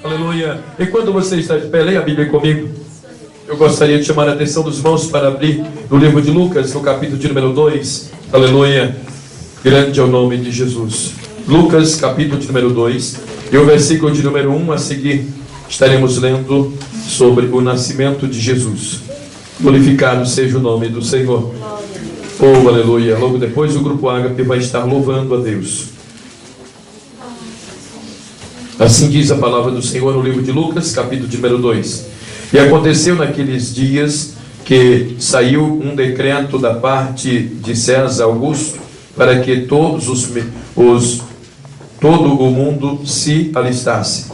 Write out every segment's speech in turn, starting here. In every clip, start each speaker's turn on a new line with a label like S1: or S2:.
S1: Aleluia. Enquanto você está de pé, leia a Bíblia comigo. Eu gostaria de chamar a atenção dos irmãos para abrir no livro de Lucas, no capítulo de número 2. Aleluia. Grande é o nome de Jesus. Lucas, capítulo de número 2. E o versículo de número 1 a seguir estaremos lendo sobre o nascimento de Jesus. Glorificado seja o nome do Senhor. Oh, aleluia. Logo depois o grupo Ágape vai estar louvando a Deus. Assim diz a palavra do Senhor no livro de Lucas, capítulo de número 2. E aconteceu naqueles dias que saiu um decreto da parte de César Augusto para que todo o mundo se alistasse.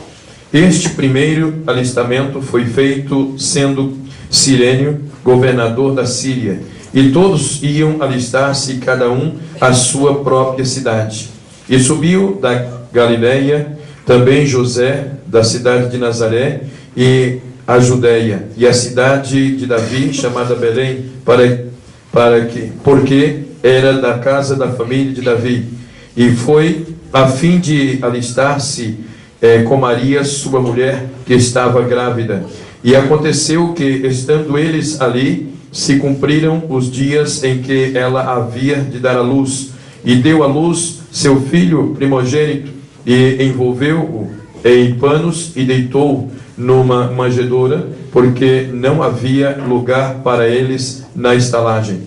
S1: Este primeiro alistamento foi feito sendo Cirênio governador da Síria, e todos iam alistar-se, cada um à sua própria cidade. E subiu da Galileia também José, da cidade de Nazaré, e a Judéia, e a cidade de Davi, chamada Belém, porque era da casa da família de Davi. E foi a fim de alistar-se com Maria, sua mulher, que estava grávida. E aconteceu que, estando eles ali, se cumpriram os dias em que ela havia de dar à luz. E deu à luz seu filho primogênito, e envolveu-o em panos e deitou numa manjedoura, porque não havia lugar para eles na estalagem.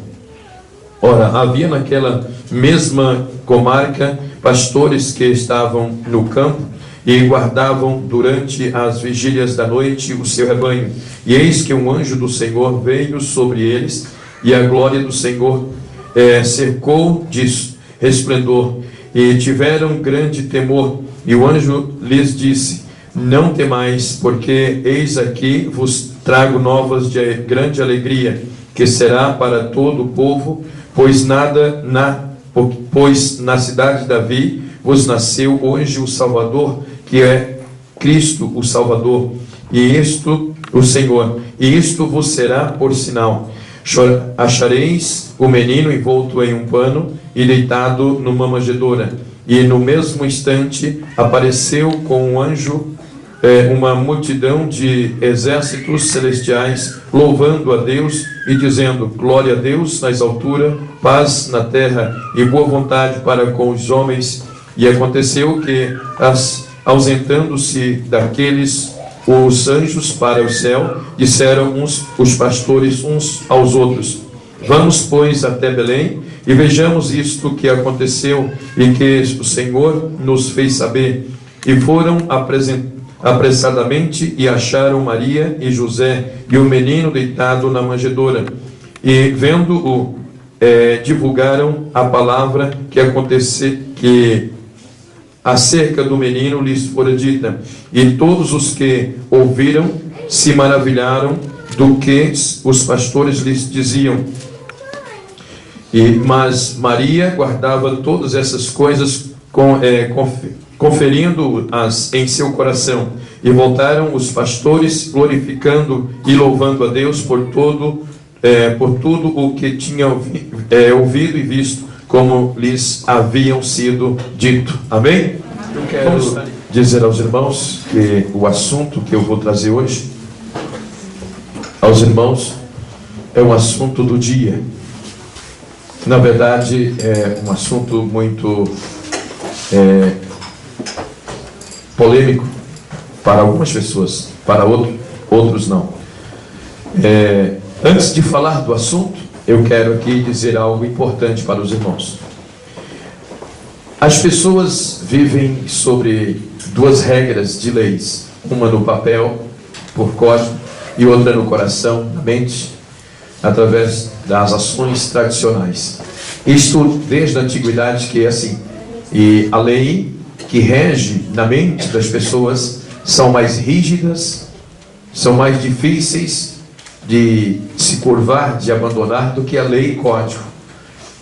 S1: Ora, havia naquela mesma comarca pastores que estavam no campo e guardavam durante as vigílias da noite o seu rebanho. E eis que um anjo do Senhor veio sobre eles, e a glória do Senhor cercou de resplendor, e tiveram grande temor. E o anjo lhes disse: não temais, porque eis aqui vos trago novas de grande alegria, que será para todo o povo, pois na cidade de Davi vos nasceu hoje o Salvador, que é Cristo o Salvador, e isto o Senhor. E isto vos será por sinal: achareis o menino envolto em um pano e deitado numa manjedoura. E no mesmo instante apareceu com um anjo uma multidão de exércitos celestiais, louvando a Deus e dizendo: glória a Deus nas alturas, paz na terra e boa vontade para com os homens. E aconteceu que, ausentando-se daqueles os anjos para o céu, disseram os pastores uns aos outros: vamos, pois, até Belém, e vejamos isto que aconteceu e que o Senhor nos fez saber. E foram apressadamente e acharam Maria e José e o menino deitado na manjedoura. E vendo-o, divulgaram a palavra que acerca do menino lhes fora dita. E todos os que ouviram se maravilharam do que os pastores lhes diziam. Mas Maria guardava todas essas coisas, conferindo-as em seu coração. E voltaram os pastores, glorificando e louvando a Deus por tudo o que tinham ouvido e visto, como lhes haviam sido dito. Amém? Eu quero dizer aos irmãos que o assunto que eu vou trazer hoje aos irmãos é um assunto do dia. Na verdade, é um assunto muito polêmico para algumas pessoas, para outros não. Antes de falar do assunto, eu quero aqui dizer algo importante para os irmãos. As pessoas vivem sobre duas regras de leis, uma no papel, por código, e outra no coração, na mente, através das ações tradicionais. Isto desde a antiguidade que é assim. E a lei que rege na mente das pessoas são mais rígidas, são mais difíceis de se curvar, de abandonar, do que a lei e código.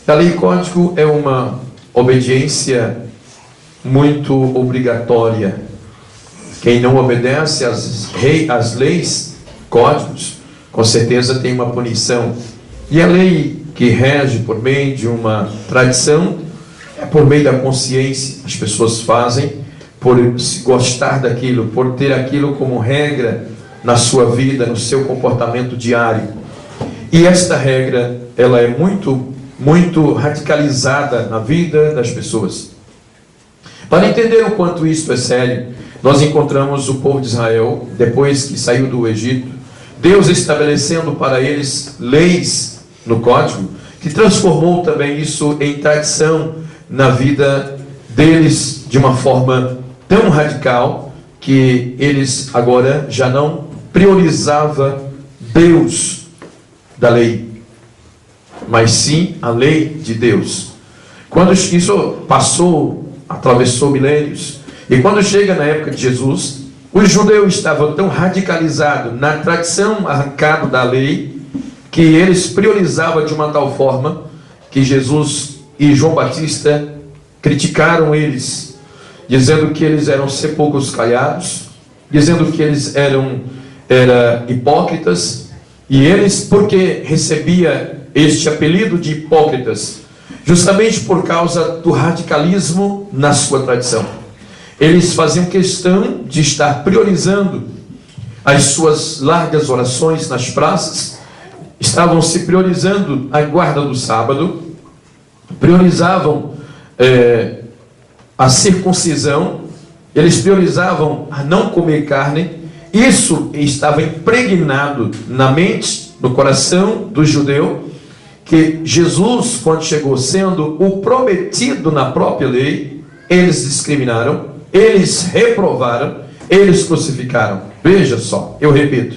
S1: A lei e código é uma obediência muito obrigatória. Quem não obedece às leis, códigos, com certeza tem uma punição. E a lei que rege por meio de uma tradição é por meio da consciência. As pessoas fazem por gostar daquilo, por ter aquilo como regra na sua vida, no seu comportamento diário. E esta regra, ela é muito radicalizada na vida das pessoas. Para entender o quanto isso é sério, nós encontramos o povo de Israel, depois que saiu do Egito, Deus estabelecendo para eles leis no código, que transformou também isso em tradição na vida deles de uma forma tão radical que eles agora já não priorizavam Deus da lei, mas sim a lei de Deus. Quando isso atravessou milênios, e quando chega na época de Jesus, os judeus estavam tão radicalizados na tradição arrancada da lei, que eles priorizavam de uma tal forma que Jesus e João Batista criticaram eles, dizendo que eles eram sepulcros caiados, dizendo que eles eram hipócritas, e eles, porque recebia este apelido de hipócritas, justamente por causa do radicalismo na sua tradição. Eles faziam questão de estar priorizando as suas largas orações nas praças, estavam se priorizando a guarda do sábado, priorizavam a circuncisão, eles priorizavam a não comer carne. Isso estava impregnado na mente, no coração do judeu, que Jesus, quando chegou sendo o prometido na própria lei, eles discriminaram, eles reprovaram, eles crucificaram. Veja só, eu repito,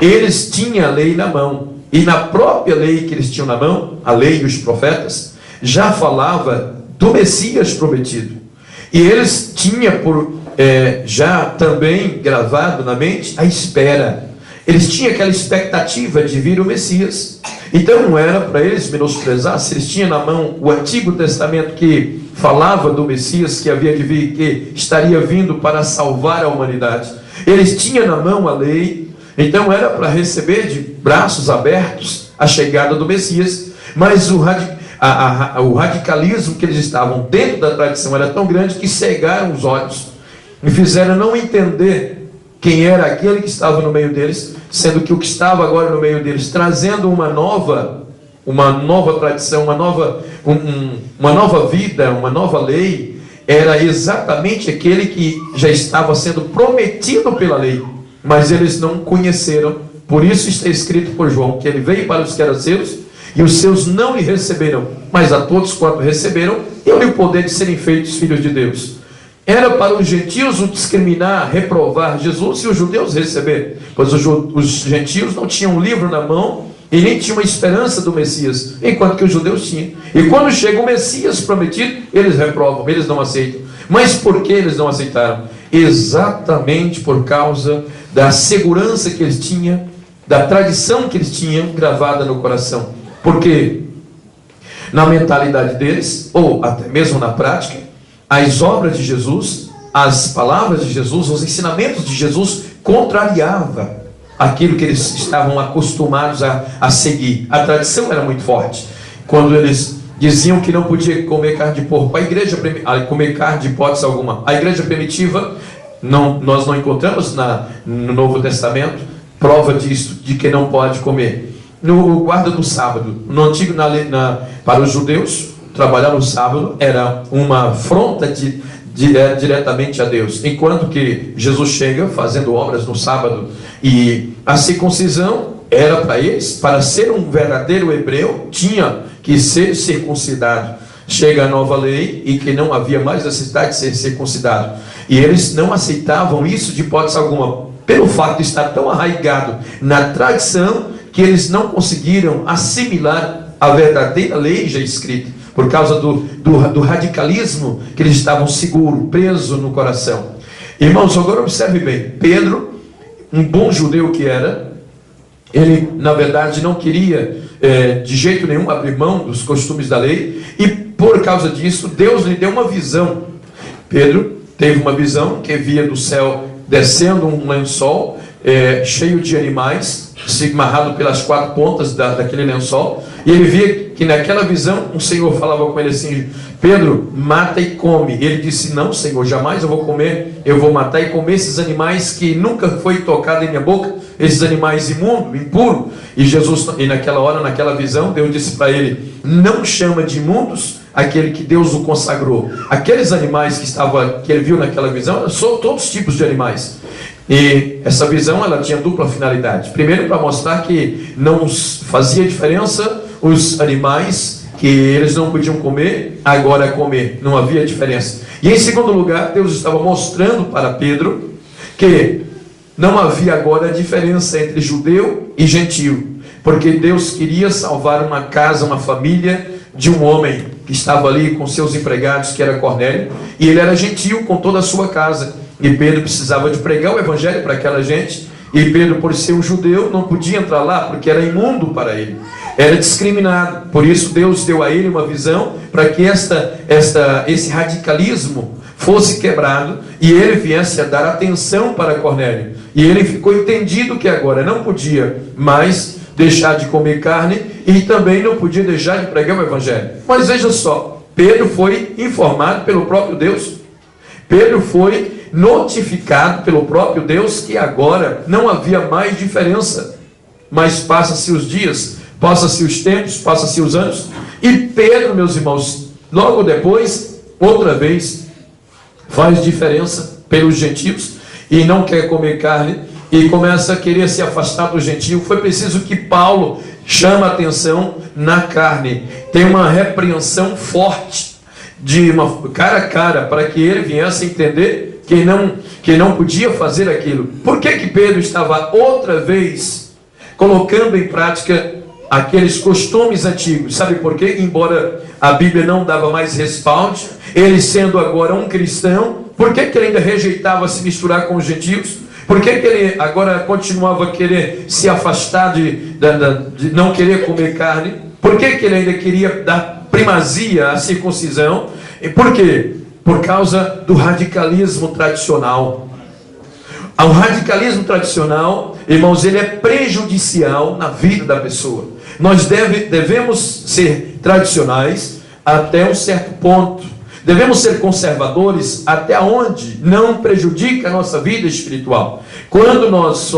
S1: eles tinham a lei na mão, e na própria lei que eles tinham na mão, a lei e os profetas, já falava do Messias prometido. E eles tinham já também gravado na mente a espera. Eles tinham aquela expectativa de vir o Messias. Então não era para eles menosprezar se eles tinham na mão o Antigo Testamento que falava do Messias que havia de vir, que estaria vindo para salvar a humanidade. Eles tinham na mão a lei, então era para receber de braços abertos a chegada do Messias. Mas o radicalismo que eles estavam dentro da tradição era tão grande que cegaram os olhos e fizeram não entender quem era aquele que estava no meio deles, sendo que o que estava agora no meio deles, trazendo uma nova tradição, uma nova vida, uma nova lei, era exatamente aquele que já estava sendo prometido pela lei, mas eles não conheceram. Por isso está escrito por João, que ele veio para os que eram seus, e os seus não lhe receberam, mas a todos quanto receberam, deu-lhe o poder de serem feitos filhos de Deus. Era para os gentios o discriminar, reprovar Jesus, e os judeus receber, pois os gentios não tinham um livro na mão, e nem tinham uma esperança do Messias, enquanto que os judeus tinham. E quando chega o Messias prometido, eles reprovam, eles não aceitam. Mas por que eles não aceitaram? Exatamente por causa da segurança que eles tinham, da tradição que eles tinham gravada no coração. Porque na mentalidade deles, ou até mesmo na prática, as obras de Jesus, as palavras de Jesus, os ensinamentos de Jesus contrariavam aquilo que eles estavam acostumados a seguir. A tradição era muito forte. Quando eles diziam que não podia comer carne de porco, comer carne de hipótese alguma. A igreja primitiva, nós não encontramos no Novo Testamento prova disso, de que não pode comer. No guarda do sábado, no antigo, para os judeus, trabalhar no sábado era uma afronta diretamente a Deus, enquanto que Jesus chega fazendo obras no sábado, e a circuncisão era para eles, para ser um verdadeiro hebreu, tinha que ser circuncidado. Chega a nova lei e que não havia mais necessidade de ser circuncidado, e eles não aceitavam isso de hipótese alguma, pelo fato de estar tão arraigado na tradição, que eles não conseguiram assimilar a verdadeira lei já escrita, por causa do radicalismo que eles estavam seguros, presos no coração. Irmãos, agora observe bem, Pedro, um bom judeu que era, ele na verdade não queria de jeito nenhum abrir mão dos costumes da lei, e por causa disso Deus lhe deu uma visão. Pedro teve uma visão que via do céu descendo um lençol cheio de animais, amarrado pelas quatro pontas daquele lençol, E ele via que naquela visão o Senhor falava com ele assim: Pedro, mata e come. E ele disse: não, Senhor, jamais eu vou comer, eu vou matar e comer esses animais que nunca foi tocado em minha boca, esses animais imundos, impuros. E Jesus, e naquela hora, naquela visão, Deus disse para ele: não chama de imundos aquele que Deus o consagrou. Aqueles animais que ele viu naquela visão são todos os tipos de animais. E essa visão ela tinha dupla finalidade. Primeiro, para mostrar que não fazia diferença os animais que eles não podiam comer, agora comer, não havia diferença. E em segundo lugar, Deus estava mostrando para Pedro que não havia agora diferença entre judeu e gentio, porque Deus queria salvar uma casa, uma família de um homem que estava ali com seus empregados, que era Cornélio, e ele era gentio com toda a sua casa, e Pedro precisava de pregar o evangelho para aquela gente, e Pedro, por ser um judeu, não podia entrar lá, porque era imundo para ele, era discriminado. Por isso Deus deu a ele uma visão, para que esse radicalismo fosse quebrado, e ele viesse a dar atenção para Cornélio, e ele ficou entendido que agora não podia mais deixar de comer carne, e também não podia deixar de pregar o evangelho. Mas veja só, Pedro foi informado pelo próprio Deus, Pedro foi notificado pelo próprio Deus que agora não havia mais diferença. Mas passa-se os dias, passa-se os tempos, passa-se os anos, e Pedro, meus irmãos, logo depois, outra vez, faz diferença pelos gentios, e não quer comer carne, e começa a querer se afastar do gentio. Foi preciso que Paulo chama a atenção na carne, tem uma repreensão forte, de uma cara a cara, para que ele viesse a entender que não podia fazer aquilo. Por que Pedro estava outra vez colocando em prática aqueles costumes antigos? Sabe por quê? Embora a Bíblia não dava mais respaldo, ele sendo agora um cristão, por que ele ainda rejeitava se misturar com os gentios? Por que ele agora continuava a querer se afastar de não querer comer carne? Por que ele ainda queria dar primazia à circuncisão? E por quê? Por causa do radicalismo tradicional. O radicalismo tradicional, irmãos, ele é prejudicial na vida da pessoa. Nós devemos ser tradicionais até um certo ponto. Devemos ser conservadores até onde não prejudica a nossa vida espiritual. Quando nós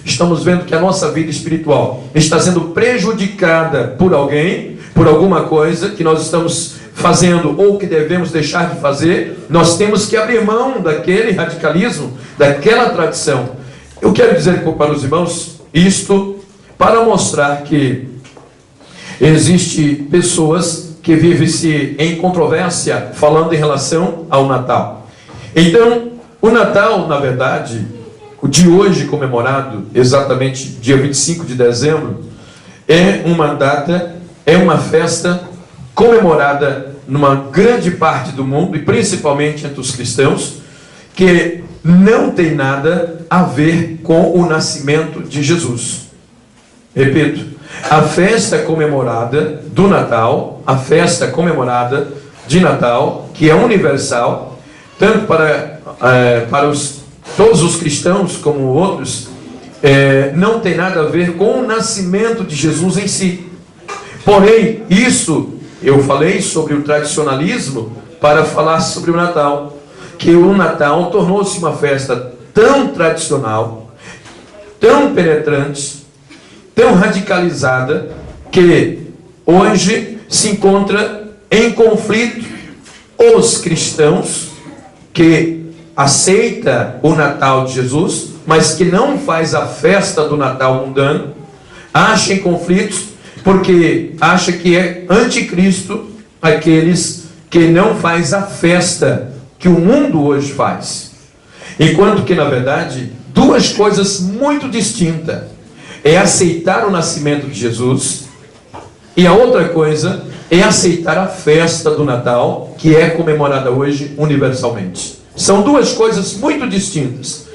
S1: estamos vendo que a nossa vida espiritual está sendo prejudicada por alguém, por alguma coisa que nós estamos fazendo ou que devemos deixar de fazer, nós temos que abrir mão daquele radicalismo, daquela tradição. Eu quero dizer para os irmãos isto para mostrar que existe pessoas que vivem-se em controvérsia falando em relação ao Natal. Então, o Natal, na verdade, o de hoje comemorado, exatamente dia 25 de dezembro, é uma data, é uma festa comemorada numa grande parte do mundo, e principalmente entre os cristãos, que não tem nada a ver com o nascimento de Jesus. Repito, a festa comemorada do Natal, a festa comemorada de Natal, que é universal, tanto para todos os cristãos como outros, não tem nada a ver com o nascimento de Jesus em si. Porém, isso, eu falei sobre o tradicionalismo para falar sobre o Natal, que o Natal tornou-se uma festa tão tradicional, tão penetrante, tão radicalizada, que hoje se encontra em conflito os cristãos que aceita o Natal de Jesus, mas que não faz a festa do Natal mundano, acha em conflitos, porque acha que é anticristo aqueles que não faz a festa que o mundo hoje faz. Enquanto que, na verdade, duas coisas muito distintas: é aceitar o nascimento de Jesus, e a outra coisa é aceitar a festa do Natal, que é comemorada hoje universalmente. São duas coisas muito distintas.